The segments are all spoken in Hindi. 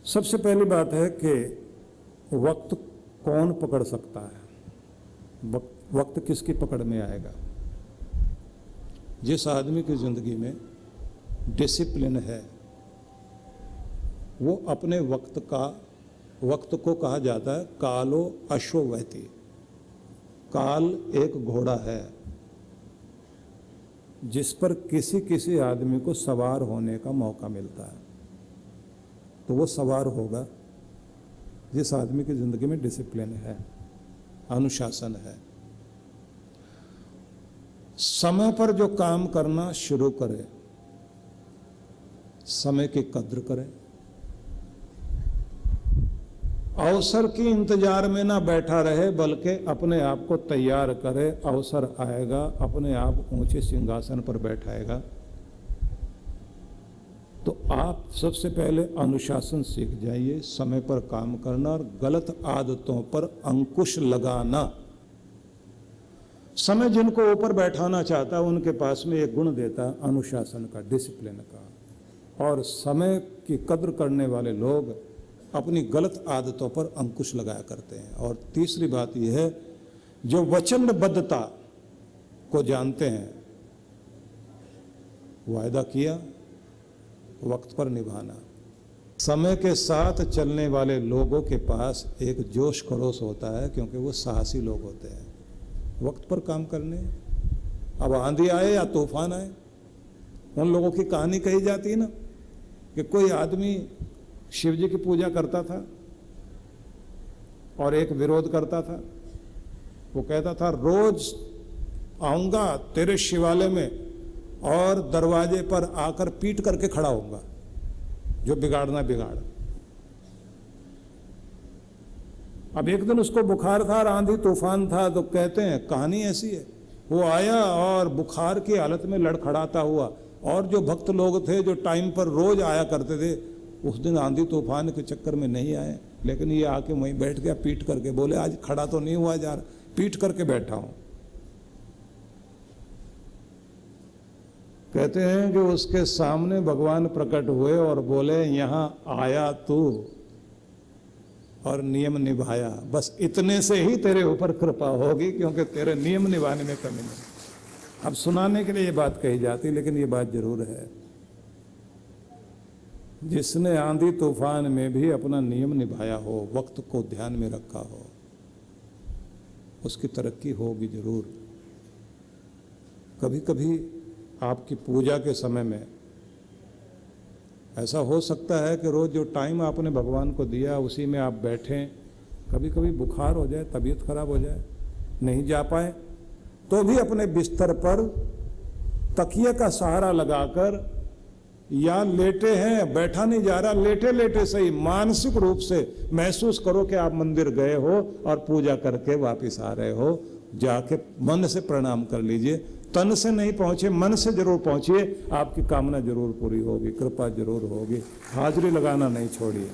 सबसे पहली बात है कि वक्त कौन पकड़ सकता है, वक्त किसकी पकड़ में आएगा। जिस आदमी की जिंदगी में डिसिप्लिन है वो अपने वक्त को कहा जाता है कालो अश्ववहति। काल एक घोड़ा है जिस पर किसी किसी आदमी को सवार होने का मौका मिलता है, तो वो सवार होगा जिस आदमी की जिंदगी में डिसिप्लिन है, अनुशासन है। समय पर जो काम करना शुरू करे, समय की कद्र करे, अवसर की इंतजार में ना बैठा रहे बल्कि अपने आप को तैयार करे, अवसर आएगा अपने आप ऊंचे सिंहासन पर बैठाएगा। तो आप सबसे पहले अनुशासन सीख जाइए, समय पर काम करना और गलत आदतों पर अंकुश लगाना। समय जिनको ऊपर बैठाना चाहता है उनके पास में एक गुण देता है अनुशासन का, डिसिप्लिन का। और समय की कद्र करने वाले लोग अपनी गलत आदतों पर अंकुश लगाया करते हैं। और तीसरी बात यह है, जो वचनबद्धता को जानते हैं, वायदा किया वक्त पर निभाना। समय के साथ चलने वाले लोगों के पास एक जोश खरोश होता है क्योंकि वो साहसी लोग होते हैं, वक्त पर काम करने। अब आंधी आए या तूफान आए, उन लोगों की कहानी कही जाती है ना कि कोई आदमी शिव जी की पूजा करता था और एक विरोध करता था। वो कहता था रोज आऊंगा तेरे शिवालय में और दरवाजे पर आकर पीट करके खड़ा होऊंगा, जो बिगाड़ना बिगाड़। अब एक दिन उसको बुखार था और आंधी तूफान था, तो कहते हैं कहानी ऐसी है, वो आया और बुखार की हालत में लड़खड़ाता हुआ, और जो भक्त लोग थे जो टाइम पर रोज आया करते थे उस दिन आंधी तूफान के चक्कर में नहीं आए, लेकिन ये आके वहीं बैठ गया पीट करके। बोले आज खड़ा तो नहीं हुआ जा रहा, पीट करके बैठा हूं। कहते हैं कि उसके सामने भगवान प्रकट हुए और बोले यहां आया तू और नियम निभाया, बस इतने से ही तेरे ऊपर कृपा होगी क्योंकि तेरे नियम निभाने में कमी नहीं। अब सुनाने के लिए ये बात कही जाती, लेकिन ये बात जरूर है, जिसने आंधी तूफान में भी अपना नियम निभाया हो, वक्त को ध्यान में रखा हो, उसकी तरक्की होगी जरूर। कभी कभी आपकी पूजा के समय में ऐसा हो सकता है कि रोज जो टाइम आपने भगवान को दिया उसी में आप बैठें, कभी कभी बुखार हो जाए, तबीयत खराब हो जाए, नहीं जा पाए, तो भी अपने बिस्तर पर तकिए का सहारा लगाकर, या लेटे हैं, बैठा नहीं जा रहा, लेटे लेटे सही मानसिक रूप से महसूस करो कि आप मंदिर गए हो और पूजा करके वापस आ रहे हो। जाके मन से प्रणाम कर लीजिए, तन से नहीं पहुंचे मन से जरूर पहुंचिए, आपकी कामना जरूर पूरी होगी, कृपा जरूर होगी। हाजिरी लगाना नहीं छोड़िए।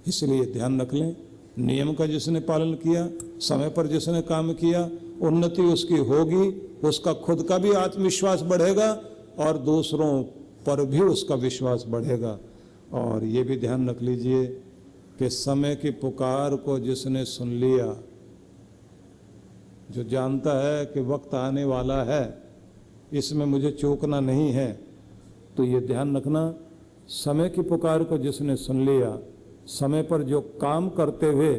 इसलिए ध्यान रख लें, नियम का जिसने पालन किया, समय पर जिसने काम किया, उन्नति उसकी होगी, उसका खुद का भी आत्मविश्वास बढ़ेगा और दूसरों पर भी उसका विश्वास बढ़ेगा। और ये भी ध्यान रख लीजिए कि समय की पुकार को जिसने सुन लिया, जो जानता है कि वक्त आने वाला है, इसमें मुझे चूकना नहीं है, तो ये ध्यान रखना, समय की पुकार को जिसने सुन लिया, समय पर जो काम करते हुए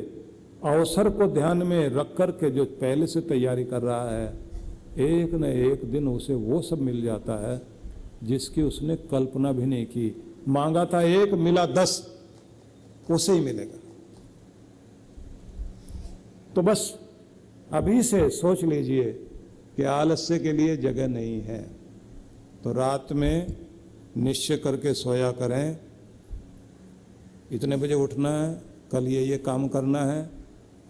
अवसर को ध्यान में रख कर के जो पहले से तैयारी कर रहा है, एक न एक दिन उसे वो सब मिल जाता है जिसकी उसने कल्पना भी नहीं की। मांगा था 1 मिला 10, उसे ही मिलेगा। तो बस अभी से सोच लीजिए कि आलस्य के लिए जगह नहीं है। तो रात में निश्चय करके सोया करें, इतने बजे उठना है, कल ये काम करना है।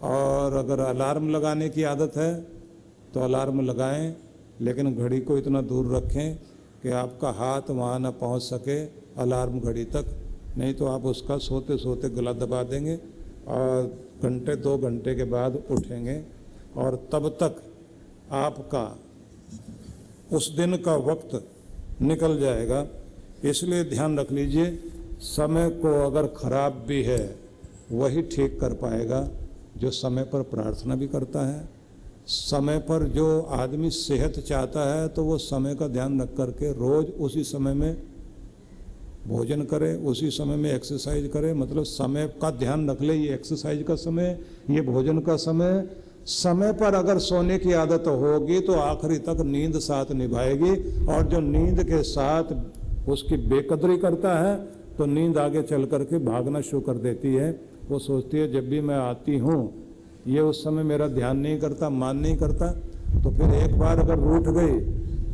और अगर अलार्म लगाने की आदत है तो अलार्म लगाएं, लेकिन घड़ी को इतना दूर रखें कि आपका हाथ वहाँ ना पहुँच सके अलार्म घड़ी तक, नहीं तो आप उसका सोते सोते गला दबा देंगे और घंटे 2 घंटे के बाद उठेंगे और तब तक आपका उस दिन का वक्त निकल जाएगा। इसलिए ध्यान रख लीजिए समय को अगर खराब भी है वही ठीक कर पाएगा जो समय पर प्रार्थना भी करता है। समय पर जो आदमी सेहत चाहता है तो वो समय का ध्यान रख करके रोज उसी समय में भोजन करे, उसी समय में एक्सरसाइज करे। मतलब समय का ध्यान रख ले, ये एक्सरसाइज का समय, ये भोजन का समय। समय पर अगर सोने की आदत होगी तो आखिरी तक नींद साथ निभाएगी, और जो नींद के साथ उसकी बेकदरी करता है तो नींद आगे चल करके भागना शुरू कर देती है। वो सोचती है जब भी मैं आती हूँ ये उस समय मेरा ध्यान नहीं करता, मान नहीं करता, तो फिर एक बार अगर रूठ गई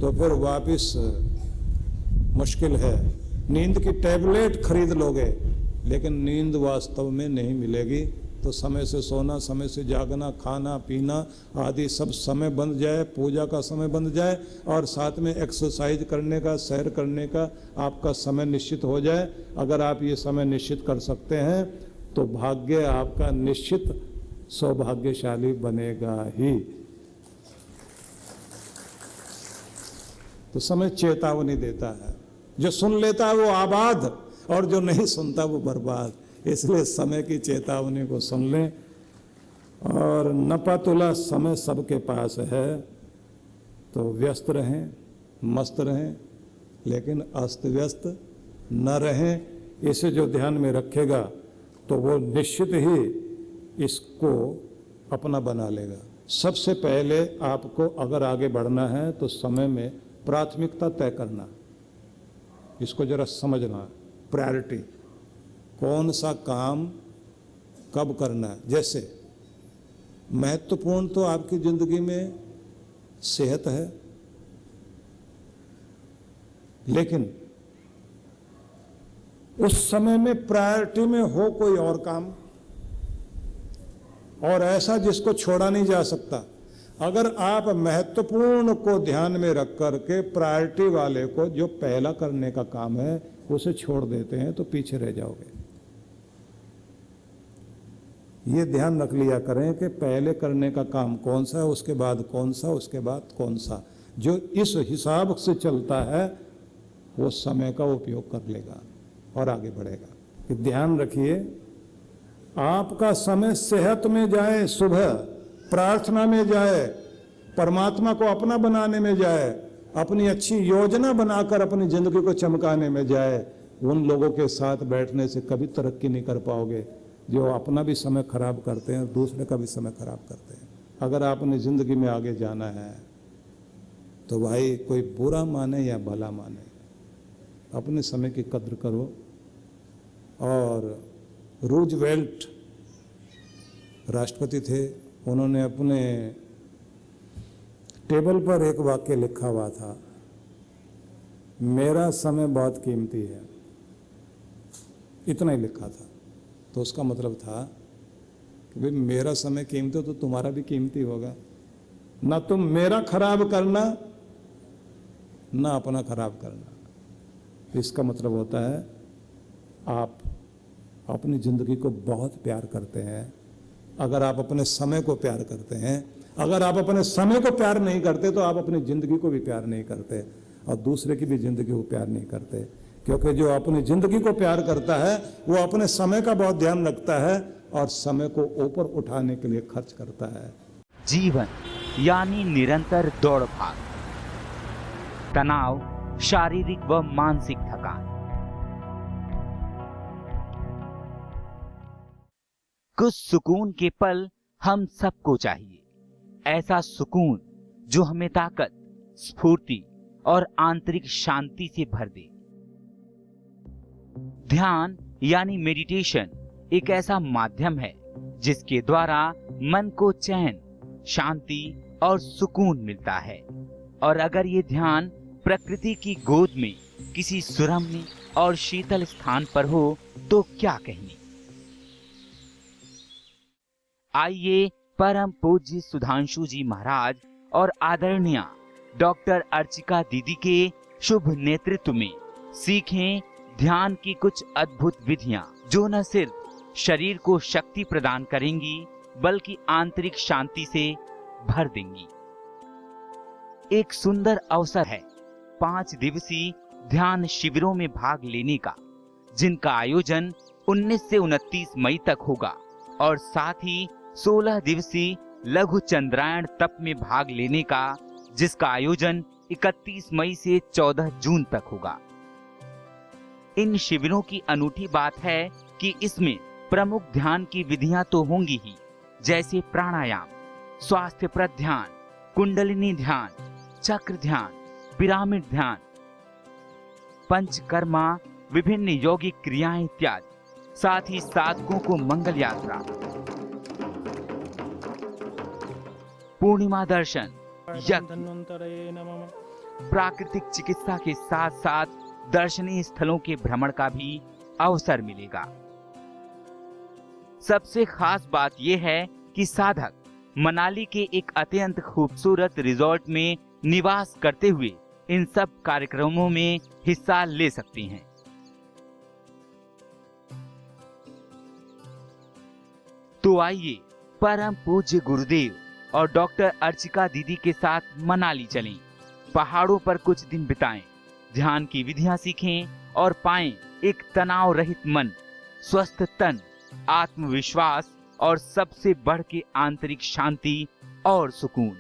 तो फिर वापस मुश्किल है। नींद की टैबलेट खरीद लोगे लेकिन नींद वास्तव में नहीं मिलेगी। तो समय से सोना, समय से जागना, खाना पीना आदि सब समय बन जाए, पूजा का समय बन जाए, और साथ में एक्सरसाइज करने का, सैर करने का आपका समय निश्चित हो जाए। अगर आप ये समय निश्चित कर सकते हैं तो भाग्य आपका निश्चित सौभाग्यशाली बनेगा ही। तो समय चेतावनी देता है, जो सुन लेता है वो आबाद, और जो नहीं सुनता वो बर्बाद। इसलिए समय की चेतावनी को सुन लें। और नपातुला समय सबके पास है, तो व्यस्त रहें, मस्त रहें, लेकिन अस्त व्यस्त न रहें। इसे जो ध्यान में रखेगा तो वो निश्चित ही इसको अपना बना लेगा। सबसे पहले आपको अगर आगे बढ़ना है तो समय में प्राथमिकता तय करना, इसको जरा समझना। प्रायोरिटी, कौन सा काम कब करना है। जैसे महत्वपूर्ण तो आपकी जिंदगी में सेहत है, लेकिन उस समय में प्रायोरिटी में हो कोई और काम, और ऐसा जिसको छोड़ा नहीं जा सकता। अगर आप महत्वपूर्ण को ध्यान में रख करके प्रायोरिटी वाले को, जो पहला करने का काम है, उसे छोड़ देते हैं तो पीछे रह जाओगे। ये ध्यान रख लिया करें कि पहले करने का काम कौन सा है, उसके बाद कौन सा, उसके बाद कौन सा। जो इस हिसाब से चलता है वो समय का उपयोग कर लेगा और आगे बढ़ेगा। कि ध्यान रखिए, आपका समय सेहत में जाए, सुबह प्रार्थना में जाए, परमात्मा को अपना बनाने में जाए, अपनी अच्छी योजना बनाकर अपनी जिंदगी को चमकाने में जाए। उन लोगों के साथ बैठने से कभी तरक्की नहीं कर पाओगे जो अपना भी समय खराब करते हैं, दूसरे का भी समय खराब करते हैं। अगर आपने जिंदगी में आगे जाना है तो भाई कोई बुरा माने या भला माने, अपने समय की कद्र करो। और रूजवेल्ट राष्ट्रपति थे, उन्होंने अपने टेबल पर एक वाक्य लिखा हुआ था, मेरा समय बहुत कीमती है। इतना ही लिखा था। तो उसका मतलब था कि भाई मेरा समय कीमती हो तो तुम्हारा भी कीमती होगा। ना तुम मेरा खराब करना, ना अपना खराब करना। इसका मतलब होता है आप अपनी जिंदगी को बहुत प्यार करते हैं। अगर आप अपने समय को प्यार करते हैं, अगर आप अपने समय को प्यार नहीं करते तो आप अपनी जिंदगी को भी प्यार नहीं करते, और दूसरे की भी जिंदगी को प्यार नहीं करते। क्योंकि जो अपनी जिंदगी को प्यार करता है वो अपने समय का बहुत ध्यान रखता है और समय को ऊपर उठाने के लिए खर्च करता है। जीवन यानी निरंतर दौड़ भाग, तनाव, शारीरिक व मानसिक थकान। कुछ सुकून के पल हम सबको चाहिए। ऐसा सुकून जो हमें ताकत, स्फूर्ति और आंतरिक शांति से भर दे। ध्यान यानी मेडिटेशन एक ऐसा माध्यम है जिसके द्वारा मन को चैन, शांति और सुकून मिलता है। और अगर ये ध्यान प्रकृति की गोद में किसी सुरम्य और शीतल स्थान पर हो तो क्या कहने। आइए परम पूज्य सुधांशु जी महाराज और आदरणीय डॉक्टर अर्चिका दीदी के शुभ नेतृत्व में सीखें ध्यान की कुछ अद्भुत विधियां, जो न सिर्फ शरीर को शक्ति प्रदान करेंगी बल्कि आंतरिक शांति से भर देंगी। एक सुंदर अवसर है 5 दिवसीय ध्यान शिविरों में भाग लेने का, जिनका आयोजन 19 से 29 मई तक होगा और साथ ही 16 दिवसीय लघु चंद्रायण तप में भाग लेने का, जिसका आयोजन 31 मई से 14 जून तक होगा। इन शिविरों की अनूठी बात है कि इसमें प्रमुख ध्यान की विधियां तो होंगी ही, जैसे प्राणायाम, स्वास्थ्यप्रद ध्यान, कुंडलिनी ध्यान, चक्र ध्यान, पिरामिड ध्यान, पंचकर्मा, विभिन्न यौगिक क्रियाएं इत्यादि। साथ ही साधकों को मंगल यात्रा, पूर्णिमा दर्शन, यज्ञ, प्राकृतिक चिकित्सा के साथ साथ दर्शनीय स्थलों के भ्रमण का भी अवसर मिलेगा। सबसे खास बात यह है कि साधक मनाली के एक अत्यंत खूबसूरत रिजॉर्ट में निवास करते हुए इन सब कार्यक्रमों में हिस्सा ले सकते हैं। तो आइए परम पूज्य गुरुदेव और डॉक्टर अर्चिका दीदी के साथ मनाली चलें, पहाड़ों पर कुछ दिन बिताएं, ध्यान की विधियां सीखें और पाएं एक तनाव रहित मन, स्वस्थ तन, आत्मविश्वास और सबसे बढ़ के आंतरिक शांति और सुकून।